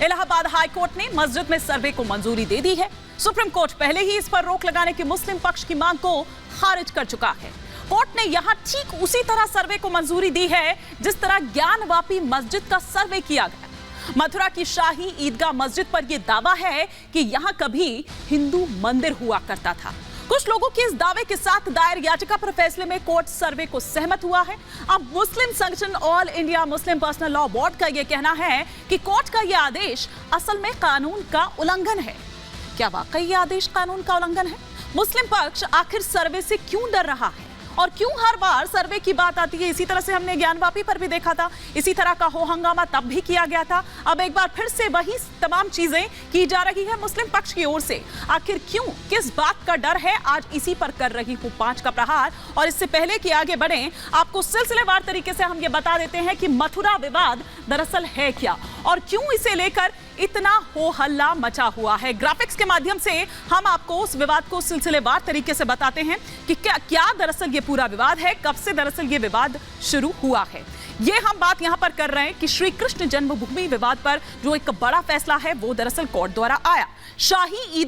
Allahabad high court ने मस्जिद में सर्वे को मंजूरी दे दी है। सुप्रीम कोर्ट पहले ही इस पर रोक लगाने की मुस्लिम पक्ष की मांग को खारिज कर चुका है। कोर्ट ने यहां ठीक उसी तरह सर्वे को मंजूरी दी है जिस तरह ज्ञानवापी मस्जिद का सर्वे किया गया। मथुरा की शाही ईदगाह मस्जिद पर यह दावा है कि यहां कभी हिंदू मंदिर हुआ करता था। कुछ लोगों के इस दावे के साथ दायर याचिका पर फैसले में कोर्ट सर्वे को सहमत हुआ है। अब मुस्लिम संगठन all India Muslim personal law board का यह कहना है कि कोर्ट का यह आदेश असल में कानून का उल्लंघन है। क्या वाकई यह आदेश कानून का उल्लंघन है? मुस्लिम पक्ष आखिर सर्वे से क्यों डर रहा है और क्यों हर बार सर्वे की बात आती है? इसी तरह से हमने ज्ञानवापी पर भी देखा था, इसी तरह का हो हंगामा तब भी किया गया था। अब एक बार फिर से वही तमाम चीजें की जा रही है मुस्लिम पक्ष की ओर से। आखिर क्यों, किस बात का डर है? आज इसी पर कर रही हूं 5 का प्रहार। और इससे पहले कि आगे बढ़े, आपको सिलसिलेवार तरीके से हम ये बता देते हैं कि मथुरा विवाद दरअसल है क्या और क्यों इसे लेकर इतना हो हल्ला मचा हुआ है। ग्राफिक्स के माध्यम से हम आपको उस विवाद को सिलसिलेवार तरीके से बताते हैं कि क्या दरअसल ये पूरा विवाद है, कब से दरअसल ये विवाद शुरू हुआ है। ये हम बात यहां पर कर रहे हैं कि श्री कृष्ण जन्मभूमि विवाद पर जो एक बड़ा फैसला है वो दरअसल कोर्ट द्वारा आया। शाही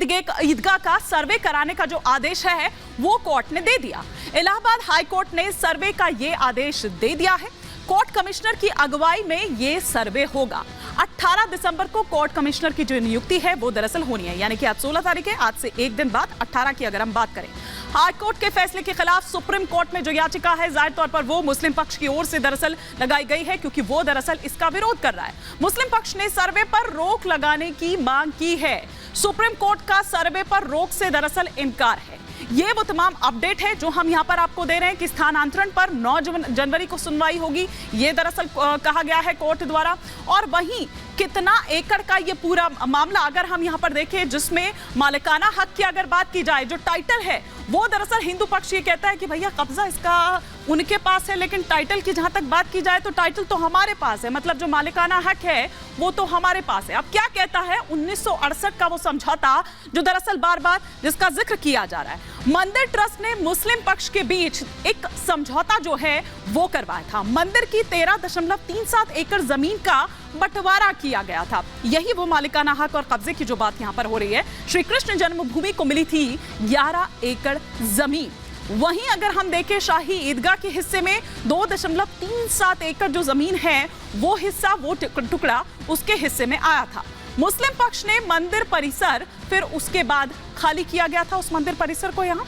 ईदगाह का सर्वे कराने का जो आदेश है वो कोर्ट ने दे दिया। इलाहाबाद हाई कोर्ट ने सर्वे का ये आदेश दे दिया है। कोर्ट कमिश्नर की अगुवाई में ये सर्वे होगा। 18 दिसंबर को कोर्ट कमिश्नर की जो नियुक्ति है वो दरअसल होनी है, यानी कि आज 16 तारीख है, आज से एक दिन बाद 18 की अगर हम बात करें। हाई कोर्ट के फैसले के खिलाफ सुप्रीम कोर्ट में जो याचिका है जाहिर तौर पर वो मुस्लिम पक्ष की ओर से दरअसल लगाई गई है, क्योंकि वो दरअसल इसका विरोध कर रहा है। मुस्लिम पक्ष ने सर्वे पर रोक लगाने की मांग की है। सुप्रीम कोर्ट का सर्वे पर रोक से दरअसल इनकार है। ये वो तमाम अपडेट है जो हम यहां पर आपको दे रहे हैं कि स्थानांतरण पर 9 जनवरी को सुनवाई होगी, ये दरअसल कहा गया है कोर्ट द्वारा। और वहीं कितना एकड़ का ये पूरा मामला अगर हम यहां पर देखें, जिसमें मालिकाना हक की अगर बात की जाए, जो टाइटल है वो दरअसल हिंदू पक्ष ये कहता है कि भैया कब्जा इसका उनके पास है, लेकिन टाइटल की जहां तक बात की जाए तो टाइटल तो हमारे पास है, मतलब जो मालिकाना हक है वो तो हमारे पास है। अब क्या कहता है 1968 का वो समझौता जो दरअसल बार बार जिसका जिक्र किया जा रहा है। मंदिर ट्रस्ट ने मुस्लिम पक्ष के बीच एक समझौता जो है वो करवाया था। मंदिर की 13.37 एकड़ जमीन का बंटवारा किया गया था। यही वो मालिकाना हक और कब्जे की जो बात यहां पर हो रही है। श्री कृष्ण जन्मभूमि को मिली थी 11 एकड़ जमीन। वहीं अगर हम देखें शाही ईदगाह के हिस्से में 2.37 एकड़ जो जमीन है वो हिस्सा, वो टुकड़ा उसके हिस्से में आया था। मुस्लिम पक्ष ने मंदिर परिसर फिर उसके बाद खाली किया गया था उस मंदिर परिसर को। यहाँ